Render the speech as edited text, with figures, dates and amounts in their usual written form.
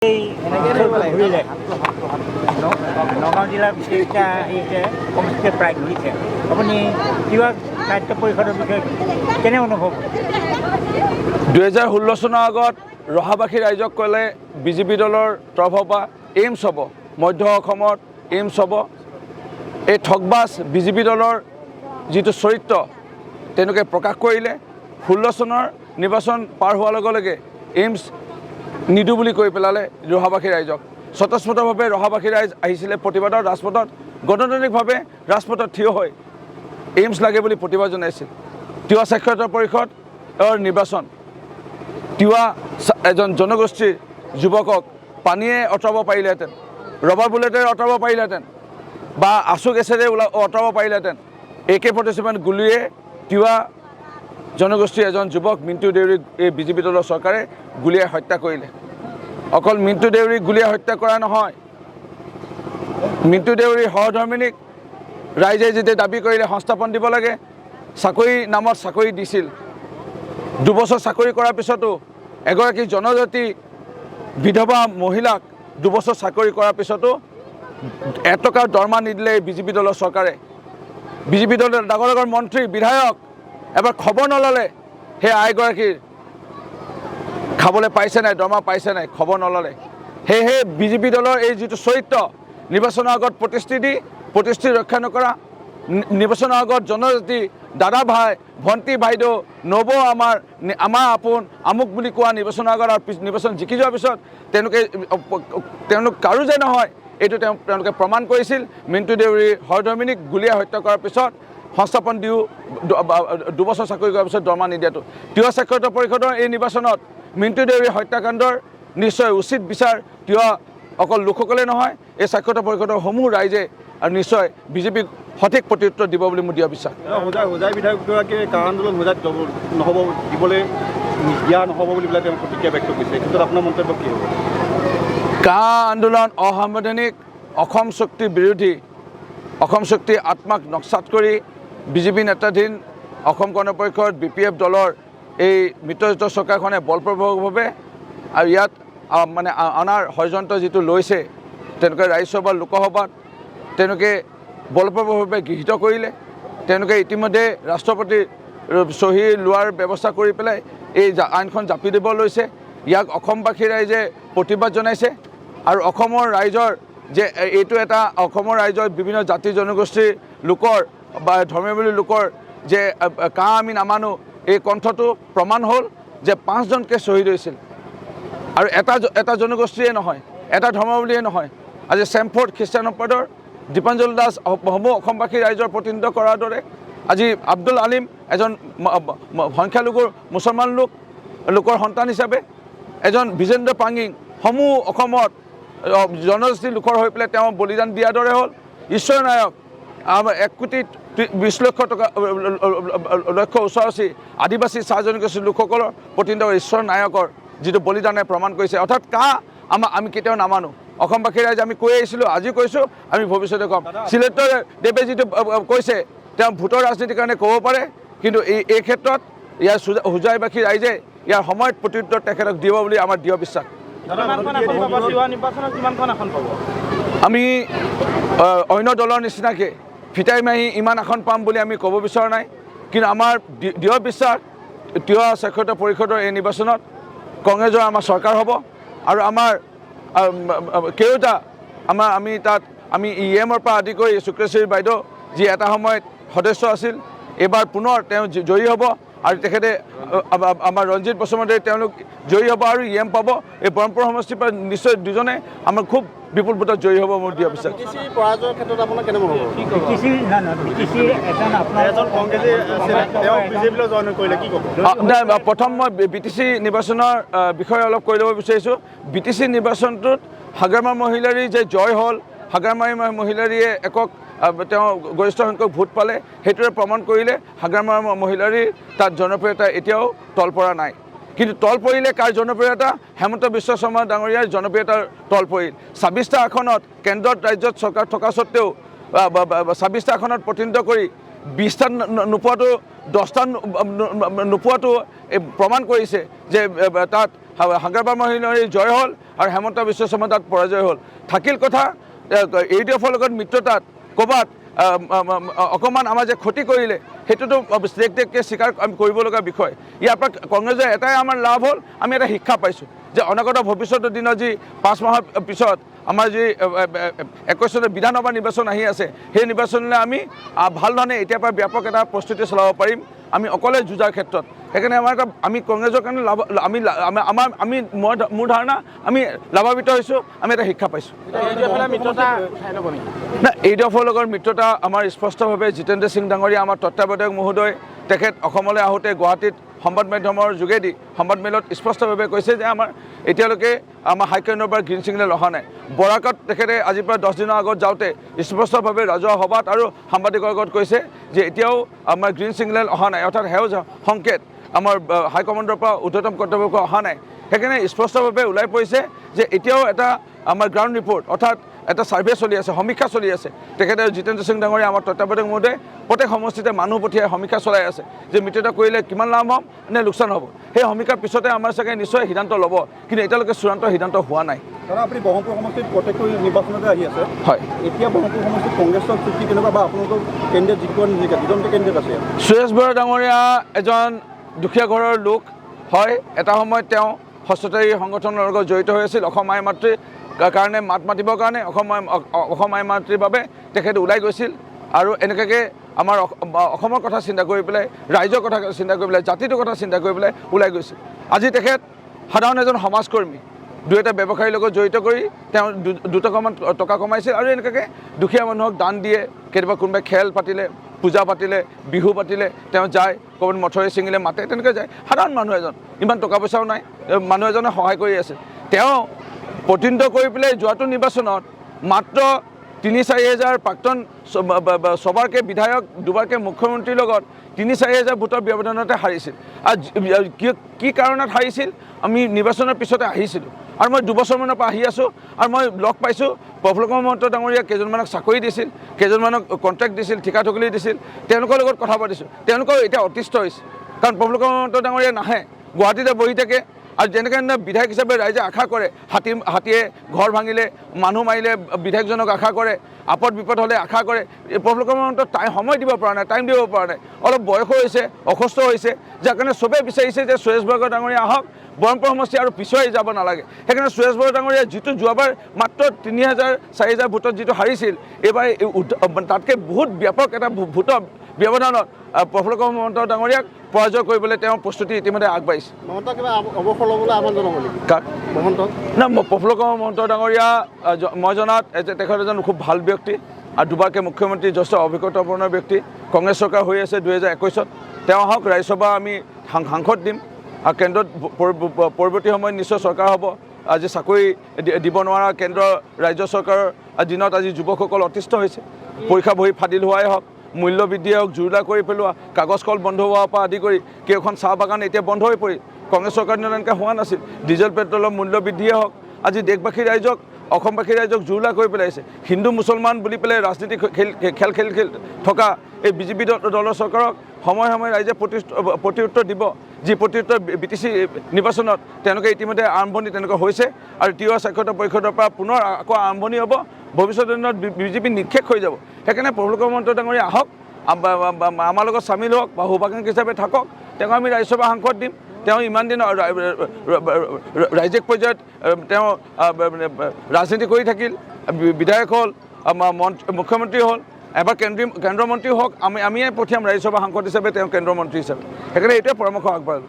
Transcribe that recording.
ঘূৰিলে নগাঁও জিলাৰ বিশেষকৈ সমষ্টিয়ে প্ৰায় ঘূৰিছে আপুনি কিবা সাহিত্য পৰিষদৰ বিষয়ে কেনে অনুভৱ 2016 চনৰ আগত ৰহাবাসী ৰাইজক ক'লে বিজেপি দলৰ তৰফৰ পৰা এইমছ হ'ব মধ্য অসমত এইমছ হ'ব এই ঠগবাজ বিজেপি দলৰ যিটো চৰিত্ৰ তেওঁলোকে প্ৰকাশ কৰিলে 16 চনৰ নিৰ্বাচন পাৰ হোৱাৰ লগে লগে এইমছ নিদু বুলি কৈ পেলালে ৰহাবাসী ৰাইজক স্বতঃস্ফূৰ্তভাৱে ৰহাবাসী ৰাইজ আহিছিলে প্ৰতিবাদৰ ৰাজপথত গণতান্ত্ৰিকভাৱে ৰাজপথত থিয় হৈ এইমছ লাগে বুলি প্ৰতিবাদ জনাইছিল তিৱা সাক্ষৰতা পৰিষদৰ নিৰ্বাচন তিৱা এজন জনগোষ্ঠীৰ যুৱকক পানীয়ে অঁতৰাব পাৰিলেহেঁতেন ৰবাৰ বুলেটেৰে অঁতৰাব পাৰিলেহেঁতেন বা আচু গেছেৰে অঁতৰাব পাৰিলেহেঁতেন AK-47 গুলীয়ে তিৱা জনগোষ্ঠীৰ এজন যুৱক মিণ্টু দেউৰীক এই বিজেপি দলৰ চৰকাৰে গুলীয়াই হত্যা কৰিলে অকল মিণ্টু দেউৰীক গুলীয়াই হত্যা কৰা নহয় মিণ্টু দেউৰীৰ সহধৰ্মিনীক ৰাইজে যেতিয়া দাবী কৰিলে সংস্থাপন দিব লাগে চাকৰি নামত চাকৰি দিছিল 2 বছৰ চাকৰি কৰাৰ পিছতো এগৰাকী জনজাতি বিধৱা মহিলাক 2 বছৰ চাকৰি কৰাৰ পিছতো 1 টকা দৰমহা নিদিলে বিজেপি দলৰ চৰকাৰে বিজেপি দলৰ ডাঙৰ ডাঙৰ মন্ত্ৰী বিধায়ক এবাৰ খবৰ নললে সেই আইগৰাকীৰ খাবলৈ পাইছে নাই দৰমহা পাইছে নাই খবৰ নললে সেয়েহে বিজেপি দলৰ এই যিটো চৰিত্ৰ নিৰ্বাচনৰ আগত প্ৰতিষ্ঠি ৰক্ষা নকৰা নিৰ্বাচনৰ আগত জনজাতি দাদা ভাই ভণ্টি বাইদেউ নব আমাৰ আপোন আমুক বুলি কোৱা নিৰ্বাচনৰ আগত আৰু নিৰ্বাচন জিকি যোৱাৰ পিছত তেওঁলোক কাৰো যে নহয় এইটো তেওঁলোকে প্ৰমাণ কৰিছিল মিণ্টু দেউৰীৰ সহধৰ্মিনীক গুলীয়াই হত্যা কৰাৰ পিছত সংস্থাপন দিও 2 বছৰ চাকৰি কৰাৰ পিছত দৰমহা নিদিয়াটো তিৱা সাক্ষৰতা পৰিষদৰ এই নিৰ্বাচনত মিণ্টু দেউৰীৰ হত্যাকাণ্ডৰ নিশ্চয় উচিত বিচাৰ তিৱা অকল লোকসকলে নহয় এই সাক্ষৰতা পৰিষদৰ সমূহ ৰাইজে আৰু নিশ্চয় বিজেপিক সঠিক প্ৰত্যুত্তৰ দিব বুলি মোৰ দৃঢ় বিশ্বাস হোজাই বিধায়কগৰাকীয়ে কা আন্দোলন হোজাইত নহ'ব দিবলৈ দিয়া নহ'ব বুলি পেলাই তেওঁ প্ৰতিক্ৰিয়া ব্যক্ত কৰিছে এই ক্ষেত্ৰত আপোনাৰ মন্তব্য কি হ'ব কা আন্দোলন অসাংবিধানিক অসম শক্তিৰ বিৰোধী অসম শক্তিৰ আত্মাক নক্সাত কৰি বিজেপি নেতাধীন অসম গণ পৰিষদ BPF দলৰ এই মিত্ৰজোঁটৰ চৰকাৰখনে বলপূৰ্বকভাৱে আৰু ইয়াত মানে অনাৰ ষড়যন্ত্ৰ যিটো লৈছে তেওঁলোকে ৰাজ্যসভা লোকসভাত তেওঁলোকে বলপূৰ্বকভাৱে গৃহীত কৰিলে তেওঁলোকে ইতিমধ্যে ৰাষ্ট্ৰপতিৰ চহী লোৱাৰ ব্যৱস্থা কৰি পেলাই এই আইনখন জাপি দিব লৈছে ইয়াক অসমবাসী ৰাইজে প্ৰতিবাদ জনাইছে আৰু অসমৰ ৰাইজৰ যে এইটো এটা অসমৰ ৰাইজৰ বিভিন্ন জাতি জনগোষ্ঠীৰ লোকৰ বা ধৰ্মীয় লোকৰ যে কা আমি নামানো এই কণ্ঠটো প্ৰমাণ হ'ল যে 5 জনকে শ্বহীদ হৈছিল আৰু এটা জনগোষ্ঠীয়ে নহয় এটা ধৰ্ম বুলিয়ে নহয় আজি চেমফৰ্ড খ্ৰীষ্টান সম্প্ৰদায়ৰ দীপাঞ্জল দাস সমূহ অসমবাসী ৰাইজৰ প্ৰতিনিধিত্ব কৰাৰ দৰে আজি আব্দুল আলিম এজন সংখ্যালঘুৰ মুছলমান লোকৰ সন্তান হিচাপে এজন বিজেন্দ্ৰ পাঙিং সমূহ অসমত জনজাতিৰ লোকৰ হৈ পেলাই তেওঁ বলিদান দিয়াৰ দৰে হ'ল ঈশ্বৰ নায়ক 1,20,00,000 ওচৰাওচি আদিবাসী চাহ জনগোষ্ঠীৰ লোকসকলৰ প্ৰতিনিধিত্ব ঈশ্বৰ নায়কৰ যিটো বলিদানে প্ৰমাণ কৰিছে অৰ্থাৎ আমি কেতিয়াও নামানো অসমবাসী ৰাইজে আমি কৈ আহিছিলোঁ আজি কৈছোঁ আমি ভৱিষ্যতে ক'ম চিলেক্টৰ দেৱে যিটো কৈছে তেওঁ ভোটৰ ৰাজনীতিৰ কাৰণে ক'ব পাৰে কিন্তু এই ক্ষেত্ৰত ইয়াৰ হোজাইবাসী ৰাইজে ইয়াৰ সময়ত প্ৰত্যুত্তৰ তেখেতক দিব বুলি আমাৰ দৃঢ় বিশ্বাস আমি অন্য দলৰ নিচিনাকৈ ফিটাই মাৰি ইমান আসন পাম বুলি আমি ক'ব বিচৰা নাই কিন্তু আমাৰ দৃঢ় বিশ্বাস তিৱা সাক্ষৰতা পৰিষদৰ এই নিৰ্বাচনত কংগ্ৰেছৰ আমাৰ চৰকাৰ হ'ব আৰু আমাৰ কেওটা আমি তাত EMৰ পৰা আদি কৰি শুক্ৰেশ্বৰী বাইদেউ যি এটা সময়ত সদস্য আছিল এইবাৰ পুনৰ তেওঁ জয়ী হ'ব আৰু তেখেতে আমাৰ ৰঞ্জিত বসুমতাৰী তেওঁলোক জয়ী হ'ব আৰু EM পাব এই ব্ৰহ্মপুৰ সমষ্টিৰ পৰা নিশ্চয় দুজনে আমাৰ খুব বিপুল ভোটত জয়ী হ'ব মোৰ দৃঢ় বিশ্বাস পৰাজয়ৰ ক্ষেত্ৰত আপোনাৰ কেনেকুৱা হ'ব প্ৰথম মই BTC নিৰ্বাচনৰ বিষয়ে অলপ কৈ ল'ব বিচাৰিছোঁ BTC নিৰ্বাচনটোত হাগ্ৰামাৰ মহিলাৰীৰ যে জয় হ'ল হাগ্ৰামাৰী মহিলাৰীয়ে একক তেওঁ গৰিষ্ঠ সংখ্যক ভোট পালে সেইটোৱে প্ৰমাণ কৰিলে হাগ্ৰামাৰ মহিলাৰীৰ তাত জনপ্ৰিয়তা এতিয়াও তল পৰা নাই কিন্তু তল পৰিলে কাৰ জনপ্ৰিয়তা হেমন্ত বিশ্ব শৰ্মা ডাঙৰীয়াৰ জনপ্ৰিয়তাৰ তল পৰিল 26টা আসনত কেন্দ্ৰত ৰাজ্যত চৰকাৰ থকা সত্ত্বেও 26টা আসনত প্ৰতিনিধিত্ব কৰি 20টা নোপোৱাটো 10টা নোপোৱাটো প্ৰমাণ কৰিছে যে তাত হাগ্ৰাবাদ মহিলাৰ জয় হ'ল আৰু হেমন্ত বিশ্ব শৰ্মা তাত পৰাজয় হ'ল। থাকিল কথা ADF-ৰ লগত মিত্ৰতাত ক'ৰবাত অকণমান আমাৰ যে ক্ষতি কৰিলে সেইটোতো টেককৈ স্বীকাৰ কৰিব লগা বিষয়। ইয়াৰ পৰা কংগ্ৰেছৰ এটাই আমাৰ লাভ হ'ল, আমি এটা শিক্ষা পাইছোঁ যে অনাগত ভৱিষ্যতৰ দিনত যি 5 মাহৰ পিছত আমাৰ যি 21 চনৰ বিধানসভা নিৰ্বাচন আহি আছে, সেই নিৰ্বাচনলৈ আমি ভাল ধৰণে এতিয়াৰ পৰা ব্যাপক এটা প্ৰস্তুতি চলাব পাৰিম আমি অকলে যুঁজাৰ ক্ষেত্ৰত। সেইকাৰণে আমি কংগ্ৰেছৰ কাৰণে মোৰ ধাৰণা আমি লাভান্বিত হৈছোঁ, আমি এটা শিক্ষা পাইছোঁ। না ADF-ৰ লগত মিত্ৰতা আমাৰ স্পষ্টভাৱে জিতেন্দ্ৰ সিং ডাঙৰীয়া আমাৰ তত্ত্বাৱধায়ক মহোদয় তেখেত অসমলৈ আহোঁতে গুৱাহাটীত সংবাদ মাধ্যমৰ যোগেদি সংবাদ মেলত স্পষ্টভাৱে কৈছে যে আমাৰ এতিয়ালৈকে আমাৰ হাইকমাণ্ডৰ পৰা গ্ৰীণ ছিগনেল অহা নাই। বৰাকত তেখেতে আজিৰ পৰা 10 দিনৰ আগত যাওঁতে স্পষ্টভাৱে ৰাজহুৱা সভাত আৰু সাংবাদিকৰ আগত কৈছে যে এতিয়াও আমাৰ গ্ৰীণ ছিগনেল অহা নাই, অৰ্থাৎ সেউজ সংকেত আমাৰ হাইকমাণ্ডৰ পৰা ঊৰ্ধ্বতম কৰ্তব্যৰ পৰা অহা নাই। সেইকাৰণে স্পষ্টভাৱে ওলাই পৰিছে যে এতিয়াও এটা আমাৰ গ্ৰাউণ্ড ৰিপৰ্ট অৰ্থাৎ এটা ছাৰ্ভে চলি আছে, সমীক্ষা চলি আছে। তেখেতে জিতেন্দ্ৰ সিং ডাঙৰীয়া আমাৰ তত্ত্বাৱধায়ক মহোদয়ে প্ৰত্যেক সমষ্টিতে মানুহ পঠিয়াই সমীক্ষা চলাই আছে যে মিত্ৰতা কৰিলে কিমান লাভ হ'ব নে লোকচান হ'ব। সেই সমীক্ষাৰ পিছতে আমাৰ চাগে নিশ্চয় সিদ্ধান্ত ল'ব, কিন্তু এতিয়ালৈকে চূড়ান্ত সিদ্ধান্ত হোৱা নাই। কাৰণ আপুনি ব্ৰহ্মপুৰ সমষ্টিত প্ৰত্যেকটো নিৰ্বাচনতে আহি আছে, হয়। এতিয়া ব্ৰহ্মপুৰ সমষ্টিত কংগ্ৰেছৰ স্থিতি কেনেকুৱা বা আপোনালোকৰ কেন্দ্ৰীয় যিখন দুজনটো কেন্দ্ৰীয়ত আছে? সুৰেশ বৰা ডাঙৰীয়া এজন দুখীয়া ঘৰৰ লোক হয়। এটা সময়ত তেওঁ হস্ততাৰী সংগঠনৰ লগত জড়িত হৈ আছিল। অসম আই মাতৃৰ কাৰণে মাত মাতিবৰ কাৰণে অসম আই মাতৃৰ বাবে তেখেত ওলাই গৈছিল আৰু এনেকুৱাকৈ আমাৰ অসমৰ কথা চিন্তা কৰি পেলাই, ৰাইজৰ কথা চিন্তা কৰি পেলাই, জাতিটোৰ কথা চিন্তা কৰি পেলাই ওলাই গৈছিল। আজি তেখেত সাধাৰণ এজন সমাজকৰ্মী, 2-এটা ব্যৱসায়ীৰ লগত জড়িত কৰি তেওঁ 2 টকামান টকা কমাইছিল আৰু এনেকুৱাকৈ দুখীয়া মানুহক দান দিয়ে। কেতিয়াবা কোনোবাই খেল পাতিলে, পূজা পাতিলে, বিহু পাতিলে তেওঁ যায়, ক'ৰবাত মঠৰি ছিঙিলে মাতে, তেনেকৈ যায়। সাধাৰণ মানুহ এজন, ইমান টকা পইচাও নাই, মানুহ এজনে সহায় কৰি আছে। তেওঁ প্ৰতিনিধিত্ব কৰি পেলাই যোৱাটো নিৰ্বাচনত মাত্ৰ 3-4 হাজাৰ প্ৰাক্তন ছবাৰকৈ বিধায়ক, 2বাৰকৈ মুখ্যমন্ত্ৰীৰ লগত 3-4 হাজাৰ ভোটৰ ব্যৱধানতে হাৰিছিল। আৰু কি কাৰণত হাৰিছিল আমি নিৰ্বাচনৰ পিছতে আহিছিলোঁ আৰু মই 2 বছৰমানৰ পৰা আহি আছোঁ আৰু মই লগ পাইছোঁ প্ৰফুল্ল মহন্ত ডাঙৰীয়া কেইজনমানক চাকৰি দিছিল, কেইজনমানক কণ্ট্ৰেক্ট দিছিল, ঠিকা ঠুকলি দিছিল, তেওঁলোকৰ লগত কথা পাতিছোঁ। তেওঁলোকৰ এতিয়া অতিষ্ঠ হৈছে, কাৰণ প্ৰফুল্ল মহন্ত ডাঙৰীয়া নাহে, গুৱাহাটীতে বহি থাকে। আৰু যেনেকৈ বিধায়ক হিচাপে ৰাইজে আশা কৰে, হাতীয়ে ঘৰ ভাঙিলে, মানুহ মাৰিলে বিধায়কজনক আশা কৰে, আপদ বিপদ হ'লে আশা কৰে। প্ৰফুল্ল মহন্ত সময় দিব পৰা নাই, টাইম দিব পৰা নাই, অলপ বয়স হৈছে, অসুস্থ হৈছে, যাৰ কাৰণে চবেই বিচাৰিছে যে সুৰেশ বৰা ডাঙৰীয়া আহক, ব্ৰহ্মপুৰ সমষ্টি আৰু পিছুৱাই যাব নালাগে। সেইকাৰণে সুৰেশ বৰা ডাঙৰীয়া যিটো যোৱাবাৰ মাত্ৰ 3,000-4 হাজাৰ ভোটত যিটো হাৰিছিল, এইবাৰ তাতকৈ বহুত ব্যাপক এটা ভোটৰ ব্যৱধানত প্ৰফুল্ল মহন্ত ডাঙৰীয়াক পৰাজয় কৰিবলৈ তেওঁ প্ৰস্তুতি ইতিমধ্যে আগবাঢ়িছে। মহন্তক কিবা অৱসৰ ল'বলৈ আহ্বান জনাব নেকি? কাক? মহন্তক? না, প্ৰফুল্ল মহন্ত ডাঙৰীয়া মই জনাত তেখেত এজন খুব ভাল ব্যক্তি আৰু 2বাৰকৈ মুখ্যমন্ত্ৰী, যথেষ্ট অভিজ্ঞতাপূৰ্ণ ব্যক্তি। কংগ্ৰেছ চৰকাৰ হৈ আছে 2021-ত। তেওঁ আহক, ৰাজ্যসভা আমি সাংসদ দিম আৰু কেন্দ্ৰত পৰৱৰ্তী সময়ত নিশ্চয় চৰকাৰ হ'ব। আজি চাকৰি দিব নোৱাৰা কেন্দ্ৰ ৰাজ্য চৰকাৰৰ দিনত আজি যুৱকসকল অতিষ্ঠ হৈছে। পৰীক্ষা বহি ফাদিল হোৱাই হওক, মূল্য বৃদ্ধিয়ে হওক, জুৰুলা কৰি পেলোৱা, কাগজ কল বন্ধ হোৱাৰ পৰা আদি কৰি কেইখন চাহ বাগান এতিয়া বন্ধ হৈ পৰিল। কংগ্ৰেছ চৰকাৰ দিনত এনেকৈ হোৱা নাছিল। ডিজেল পেট্ৰলৰ মূল্য বৃদ্ধিয়ে হওক, আজি দেশবাসী ৰাইজক, অসমবাসী ৰাইজক জুৰুলা কৰি পেলাইছে। হিন্দু মুছলমান বুলি পেলাই ৰাজনীতি খেল থকা এই BJP দলৰ চৰকাৰক সময়ে সময়ে ৰাইজে প্ৰত্যুত্তৰ দিব। যি প্ৰত্যুত্তৰ BTC নিৰ্বাচনত তেওঁলোকে ইতিমধ্যে আৰম্ভণি তেনেকুৱা হৈছে আৰু তিৱা সাক্ষৰতা পৰিষদৰ পৰা পুনৰ আকৌ আৰম্ভণি হ'ব। ভৱিষ্যতৰ দিনত BJP নিক্ষেপ হৈ যাব। সেইকাৰণে প্ৰফুল্ল মহন্ত ডাঙৰীয়া আহক, আমাৰ লগত চামিল হওক বা সৌভাগ্য হিচাপে থাকক। তেওঁক আমি ৰাজ্যসভা সাংসদ দিম। তেওঁ ইমান দিন ৰাজ্যিক পৰ্যায়ত তেওঁ ৰাজনীতি কৰি থাকিল, বিধায়ক হ'ল, মুখ্যমন্ত্ৰী হ'ল, এবাৰ কেন্দ্ৰীয় মন্ত্ৰী হওক। আমিয়ে পঠিয়াম ৰাজ্যসভা সাংসদ হিচাপে, তেওঁ কেন্দ্ৰীয় মন্ত্ৰী হিচাপে। সেইকাৰণে এইটোৱে পৰামৰ্শ আগবঢ়ালোঁ।